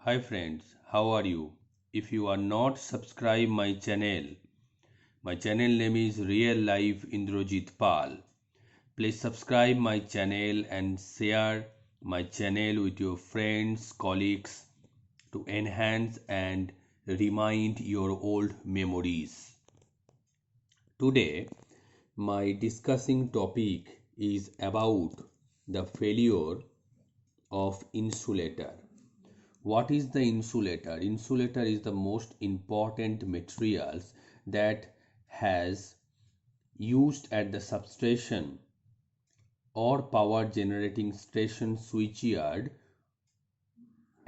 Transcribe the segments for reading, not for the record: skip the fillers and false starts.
Hi friends, how are you? If you are not subscribed my channel name is Real Life Indrajit Pal. Please subscribe my channel and share my channel with your friends, colleagues to enhance and remind your old memories. Today, my discussing topic is about the failure of insulator. What is the insulator? Insulator is the most important materials that has used at the substation or power generating station switchyard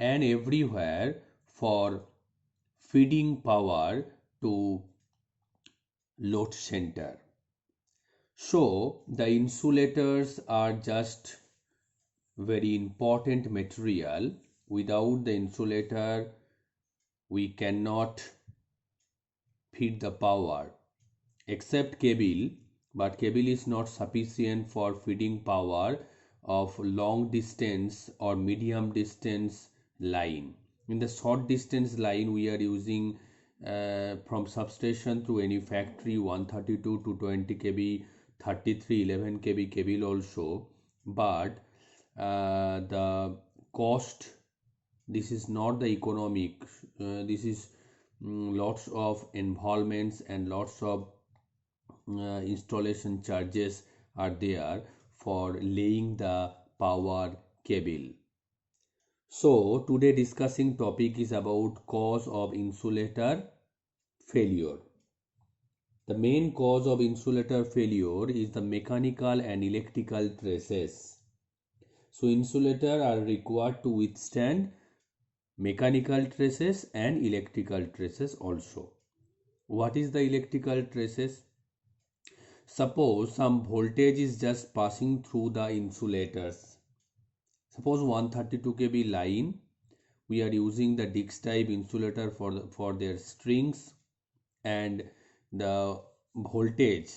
and everywhere for feeding power to load center. So the insulators are just very important material. Without the insulator we cannot feed the power except cable, but cable is not sufficient for feeding power of long distance or medium distance line. In the short distance line we are using from substation to any factory 132 to 20 kV 33 11 kV cable also, but the cost, this is not the economic, this is lots of involvements and lots of installation charges are there for laying the power cable. So today discussing topic is about cause of insulator failure. The main cause of insulator failure is the mechanical and electrical traces. So insulator are required to withstand mechanical traces and electrical traces also. What is the electrical traces? Suppose some voltage is just passing through the insulators. Suppose 132 kV line, we are using the Dix type insulator for their strings, and the voltage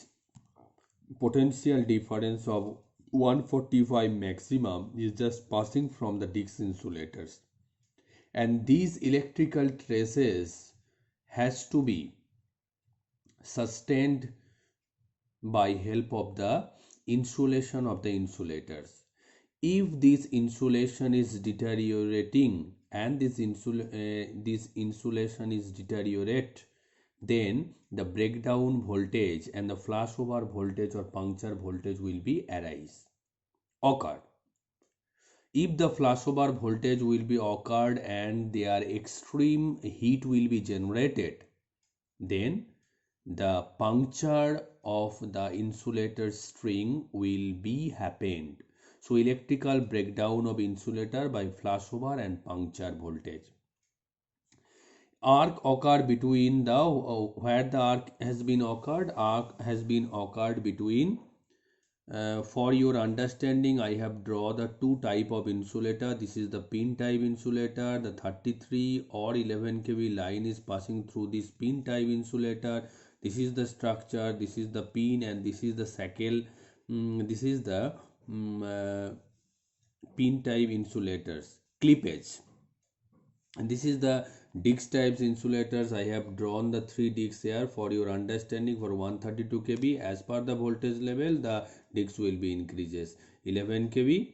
potential difference of 145 maximum is just passing from the Dix insulators, and these electrical traces has to be sustained by help of the insulation of the insulators. If this insulation is deteriorating and this insulation is deteriorate, then the breakdown voltage and the flashover voltage or puncture voltage will be occurred. If the flashover voltage will be occurred and their extreme heat will be generated, then the puncture of the insulator string will be happened. So electrical breakdown of insulator by flashover and puncture voltage. Arc occur between the where the arc has been occurred between, for your understanding I have drawn the two type of insulator. This is the pin type insulator. The 33 or 11 kV line is passing through this pin type insulator. This is the structure, this is the pin, and this is the shackle. This is the pin type insulators clippage, and this is the Dix types insulators. I have drawn the three Dix here for your understanding. For 132 kV, as per the voltage level the Dix will be increases. 11 kV,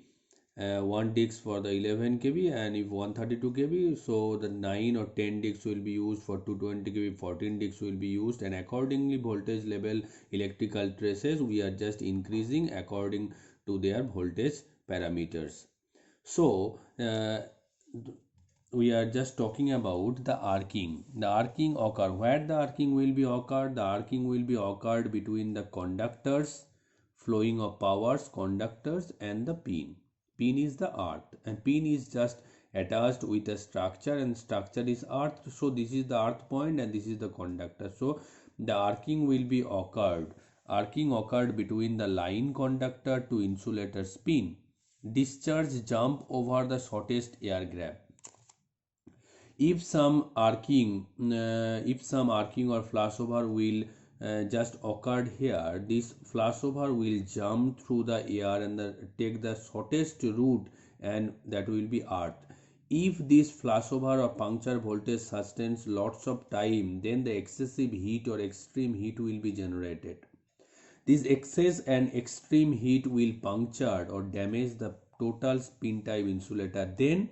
one Dix for the 11 kV, and if 132 kV, so the 9 or 10 Dix will be used. For 220 kV, 14 Dix will be used, and accordingly voltage level electrical traces we are just increasing according to their voltage parameters. So we are just talking about the arcing. The arcing occur where the arcing will be occurred. The arcing will be occurred between the conductors, flowing of powers, conductors, and the pin. Pin is the earth, and pin is just attached with a structure, and structure is earth. So this is the earth point, and this is the conductor. So the arcing will be occurred. Arcing occurred between the line conductor to insulator pin. Discharge jump over the shortest air gap. If some arcing or flashover will just occurred here, this flashover will jump through the air and take the shortest route, and that will be earth. If this flashover or puncture voltage sustains lots of time, then the excessive heat or extreme heat will be generated. This excess and extreme heat will puncture or damage the total spin type insulator. Then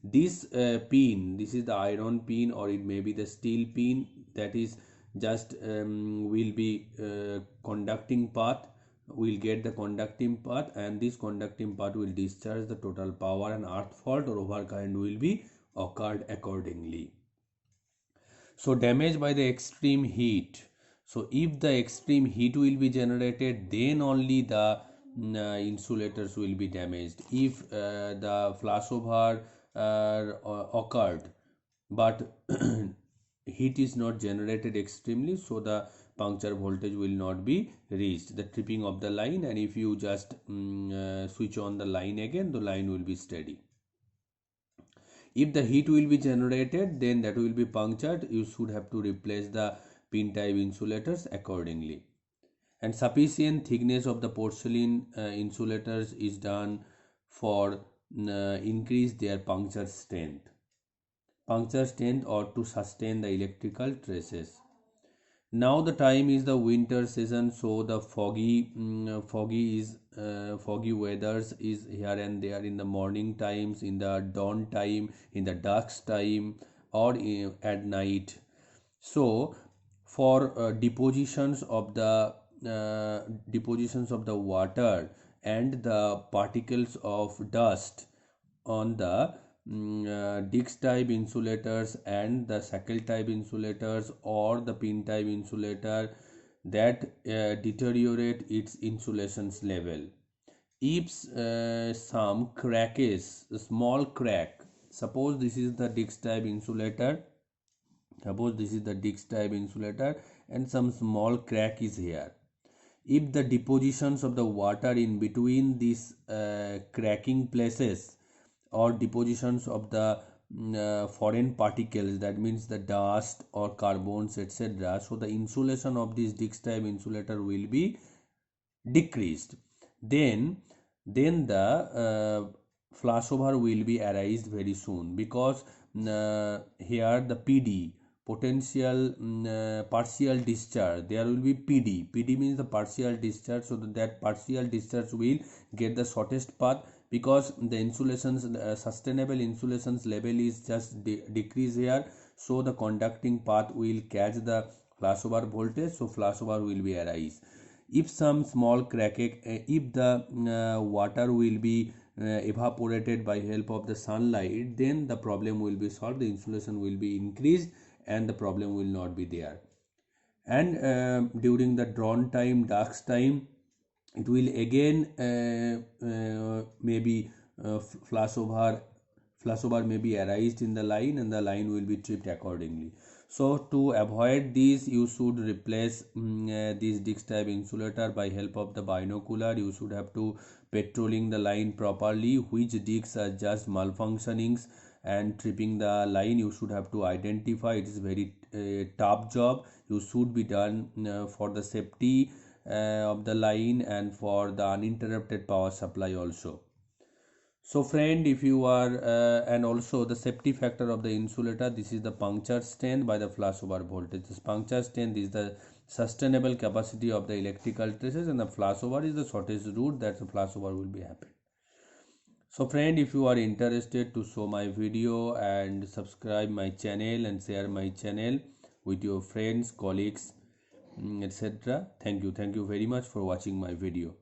this pin, this is the iron pin or it may be the steel pin, that is just will be conducting path, will get the conducting path, and this conducting path will discharge the total power, and earth fault or overcurrent will be occurred accordingly. So damage by the extreme heat. So if the extreme heat will be generated, then only the insulators will be damaged. If the flashover occurred, but heat is not generated extremely, so the puncture voltage will not be reached, the tripping of the line, and if you just switch on the line again, the line will be steady. If the heat will be generated, then that will be punctured. You should have to replace the pin type insulators accordingly. And sufficient thickness of the porcelain insulators is done for increase their puncture strength or to sustain the electrical traces. Now the time is the winter season, so the foggy weathers is here and there in the morning times, in the dawn time, in the dusk time, or at night. So for depositions of the water and the particles of dust on the disc type insulators and the shackle type insulators or the pin type insulator, that deteriorate its insulations level. If some crack is a small crack, suppose this is the disc type insulator, and some small crack is here. If the depositions of the water in between these cracking places or depositions of the foreign particles, that means the dust or carbons, etc., so the insulation of this disc type insulator will be decreased. Then the flashover will be arise very soon, because here the PD, potential partial discharge, there will be PD means the partial discharge, so that partial discharge will get the shortest path, because the insulations sustainable insulations level is just decrease here, so the conducting path will catch the flashover voltage, so flashover will be arise. If some small crack, if the water will be evaporated by help of the sunlight, then the problem will be solved, the insulation will be increased, and the problem will not be there. And during the dawn time, dusk time, it will again maybe flashover may be arised in the line, and the line will be tripped accordingly. So to avoid this, you should replace this disc type insulator by help of the binocular. You should have to patrolling the line properly, which discs are just malfunctionings and tripping the line. You should have to identify. It is very tough job. You should be done for the safety of the line and for the uninterrupted power supply also. So friend, if you are and also the safety factor of the insulator, this is the puncture strength by the flashover voltage. This puncture strength is the sustainable capacity of the electrical traces, and the flashover is the shortest route that the flashover will be happen. So friend, if you are interested to show my video and subscribe my channel and share my channel with your friends, colleagues, etc. Thank you very much for watching my video.